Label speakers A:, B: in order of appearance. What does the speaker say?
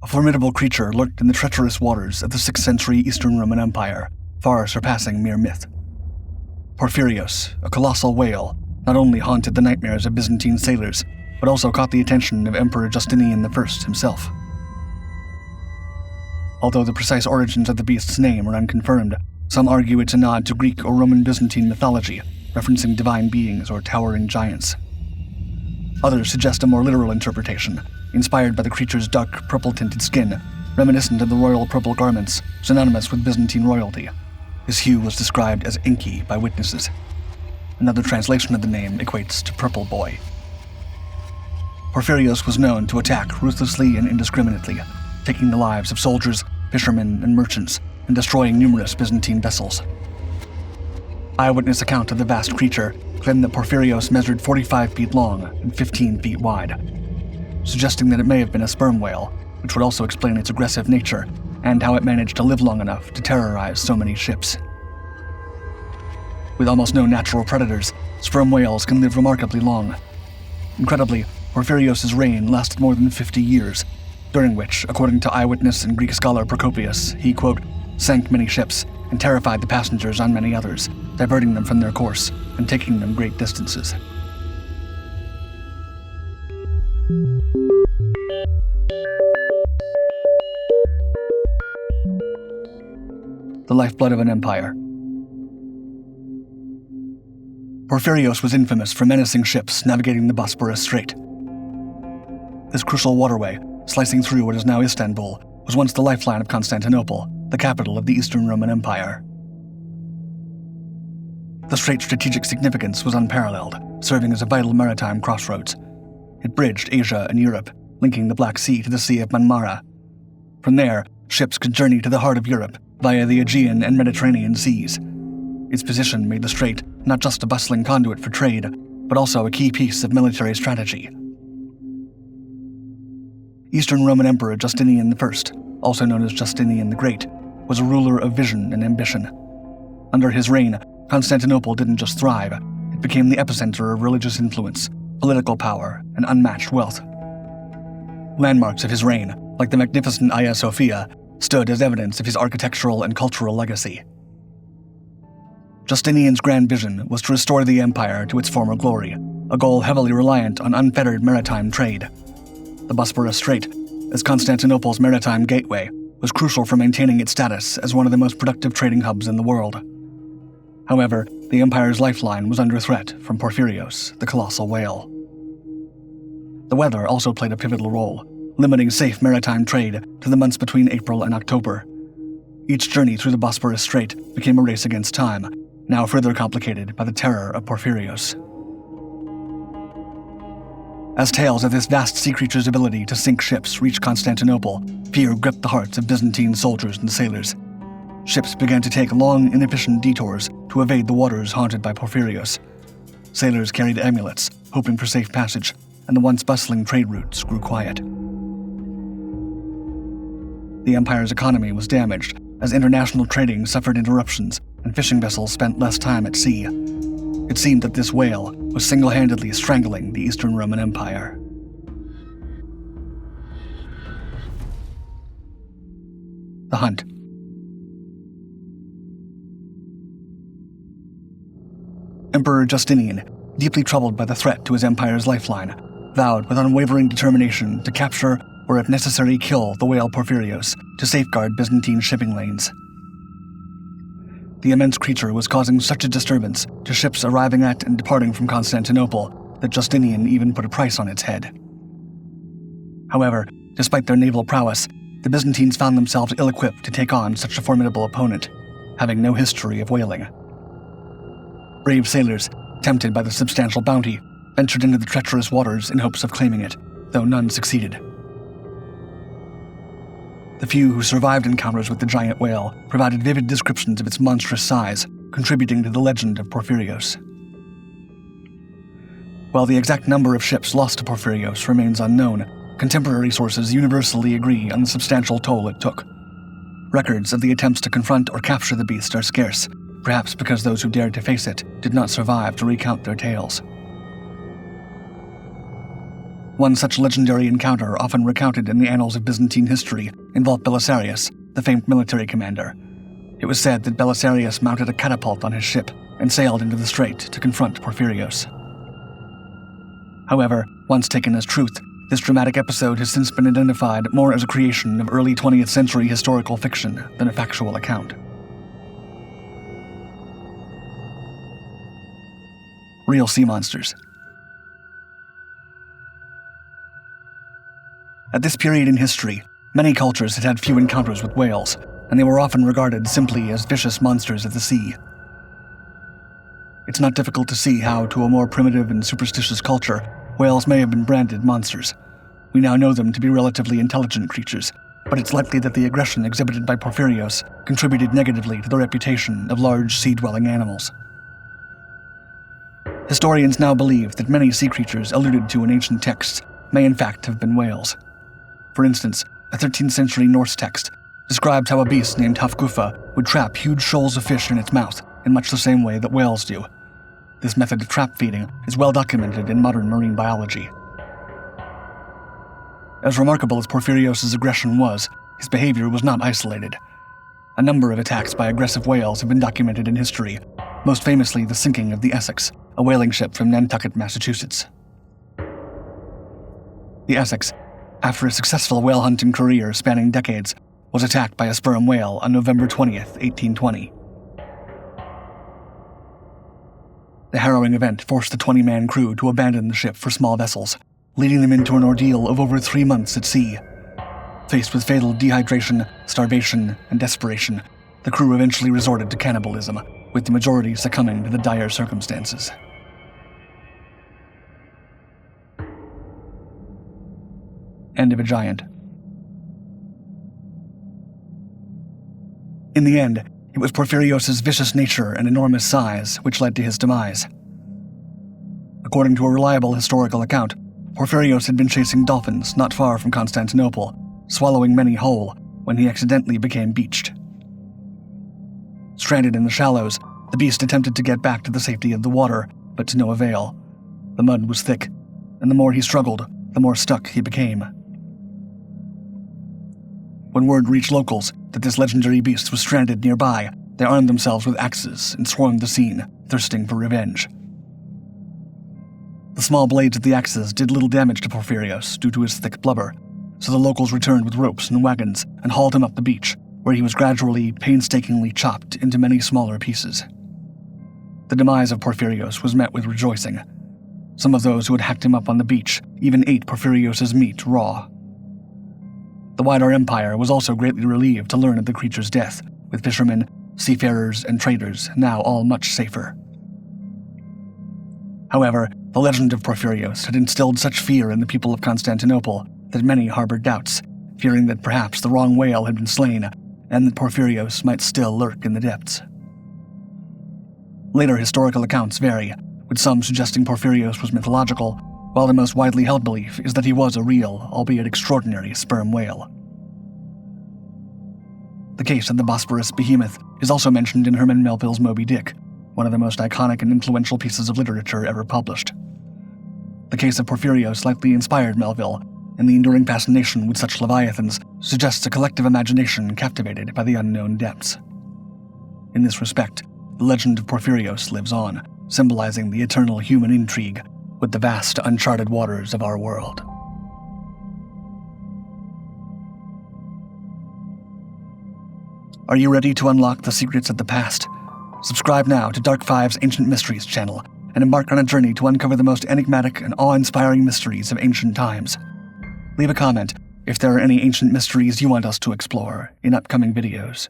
A: A formidable creature lurked in the treacherous waters of the 6th century Eastern Roman Empire, far surpassing mere myth. Porphyrios, a colossal whale, not only haunted the nightmares of Byzantine sailors, but also caught the attention of Emperor Justinian the First himself. Although the precise origins of the beast's name are unconfirmed, some argue it's a nod to Greek or Roman-Byzantine mythology, referencing divine beings or towering giants. Others suggest a more literal interpretation, inspired by the creature's dark, purple-tinted skin, reminiscent of the royal purple garments, synonymous with Byzantine royalty. This hue was described as inky by witnesses. Another translation of the name equates to purple boy. Porphyrios was known to attack ruthlessly and indiscriminately, taking the lives of soldiers, fishermen, and merchants, and destroying numerous Byzantine vessels. Eyewitness account of the vast creature claimed that Porphyrios measured 45 feet long and 15 feet wide, suggesting that it may have been a sperm whale, which would also explain its aggressive nature and how it managed to live long enough to terrorize so many ships. With almost no natural predators, sperm whales can live remarkably long. Incredibly, Porphyrios' reign lasted more than 50 years, during which, according to eyewitness and Greek scholar Procopius, he, quote, sank many ships and terrified the passengers on many others, diverting them from their course and taking them great distances. The lifeblood of an empire. Porphyrios was infamous for menacing ships navigating the Bosporus Strait. This crucial waterway, slicing through what is now Istanbul, was once the lifeline of Constantinople, the capital of the Eastern Roman Empire. The strait's strategic significance was unparalleled, serving as a vital maritime crossroads. It bridged Asia and Europe, linking the Black Sea to the Sea of Marmara. From there, ships could journey to the heart of Europe via the Aegean and Mediterranean seas. Its position made the strait not just a bustling conduit for trade, but also a key piece of military strategy. Eastern Roman Emperor Justinian the First, also known as Justinian the Great, was a ruler of vision and ambition. Under his reign, Constantinople didn't just thrive, it became the epicenter of religious influence, political power, and unmatched wealth. Landmarks of his reign, like the magnificent Hagia Sophia, stood as evidence of his architectural and cultural legacy. Justinian's grand vision was to restore the empire to its former glory, a goal heavily reliant on unfettered maritime trade. The Bosporus Strait, as Constantinople's maritime gateway, was crucial for maintaining its status as one of the most productive trading hubs in the world. However, the empire's lifeline was under threat from Porphyrios, the colossal whale. The weather also played a pivotal role, limiting safe maritime trade to the months between April and October. Each journey through the Bosporus Strait became a race against time, now further complicated by the terror of Porphyrios. As tales of this vast sea creature's ability to sink ships reached Constantinople, fear gripped the hearts of Byzantine soldiers and sailors. Ships began to take long, inefficient detours to evade the waters haunted by Porphyrios. Sailors carried amulets, hoping for safe passage, and the once bustling trade routes grew quiet. The empire's economy was damaged as international trading suffered interruptions and fishing vessels spent less time at sea. It seemed that this whale was single-handedly strangling the Eastern Roman Empire. The Hunt. Emperor Justinian, deeply troubled by the threat to his empire's lifeline, vowed with unwavering determination to capture or if necessary kill the whale Porphyrios to safeguard Byzantine shipping lanes. The immense creature was causing such a disturbance to ships arriving at and departing from Constantinople that Justinian even put a price on its head. However, despite their naval prowess, the Byzantines found themselves ill-equipped to take on such a formidable opponent, having no history of whaling. Brave sailors, tempted by the substantial bounty, ventured into the treacherous waters in hopes of claiming it, though none succeeded. The few who survived encounters with the giant whale provided vivid descriptions of its monstrous size, contributing to the legend of Porphyrios. While the exact number of ships lost to Porphyrios remains unknown, contemporary sources universally agree on the substantial toll it took. Records of the attempts to confront or capture the beast are scarce, perhaps because those who dared to face it did not survive to recount their tales. One such legendary encounter, often recounted in the annals of Byzantine history, involved Belisarius, the famed military commander. It was said that Belisarius mounted a catapult on his ship and sailed into the strait to confront Porphyrios. However, once taken as truth, this dramatic episode has since been identified more as a creation of early 20th century historical fiction than a factual account. Real sea monsters. At this period in history, many cultures had had few encounters with whales, and they were often regarded simply as vicious monsters of the sea. It's not difficult to see how, to a more primitive and superstitious culture, whales may have been branded monsters. We now know them to be relatively intelligent creatures, but it's likely that the aggression exhibited by Porphyrios contributed negatively to the reputation of large sea-dwelling animals. Historians now believe that many sea creatures alluded to in ancient texts may in fact have been whales. For instance, a 13th century Norse text describes how a beast named Hafgufa would trap huge shoals of fish in its mouth in much the same way that whales do. This method of trap feeding is well documented in modern marine biology. As remarkable as Porphyrios' aggression was, his behavior was not isolated. A number of attacks by aggressive whales have been documented in history, most famously the sinking of the Essex, a whaling ship from Nantucket, Massachusetts. The Essex, after a successful whale hunting career spanning decades, was attacked by a sperm whale on November 20th, 1820. The harrowing event forced the 20-man crew to abandon the ship for small vessels, leading them into an ordeal of over 3 months at sea. Faced with fatal dehydration, starvation, and desperation, the crew eventually resorted to cannibalism, with the majority succumbing to the dire circumstances. End of a giant. In the end, it was Porphyrios' vicious nature and enormous size which led to his demise. According to a reliable historical account, Porphyrios had been chasing dolphins not far from Constantinople, swallowing many whole when he accidentally became beached. Stranded in the shallows, the beast attempted to get back to the safety of the water, but to no avail. The mud was thick, and the more he struggled, the more stuck he became. When word reached locals that this legendary beast was stranded nearby, they armed themselves with axes and swarmed the scene, thirsting for revenge. The small blades of the axes did little damage to Porphyrios due to his thick blubber, so the locals returned with ropes and wagons and hauled him up the beach, where he was gradually, painstakingly chopped into many smaller pieces. The demise of Porphyrios was met with rejoicing. Some of those who had hacked him up on the beach even ate Porphyrios' meat raw. The wider empire was also greatly relieved to learn of the creature's death, with fishermen, seafarers, and traders now all much safer. However, the legend of Porphyrios had instilled such fear in the people of Constantinople that many harbored doubts, fearing that perhaps the wrong whale had been slain and that Porphyrios might still lurk in the depths. Later historical accounts vary, with some suggesting Porphyrios was mythological, while the most widely held belief is that he was a real, albeit extraordinary, sperm whale. The case of the Bosporus behemoth is also mentioned in Herman Melville's Moby Dick, one of the most iconic and influential pieces of literature ever published. The case of Porphyrios likely inspired Melville, and the enduring fascination with such leviathans suggests a collective imagination captivated by the unknown depths. In this respect, the legend of Porphyrios lives on, symbolizing the eternal human intrigue with the vast, uncharted waters of our world. Are you ready to unlock the secrets of the past? Subscribe now to Dark Five's Ancient Mysteries channel and embark on a journey to uncover the most enigmatic and awe-inspiring mysteries of ancient times. Leave a comment if there are any ancient mysteries you want us to explore in upcoming videos.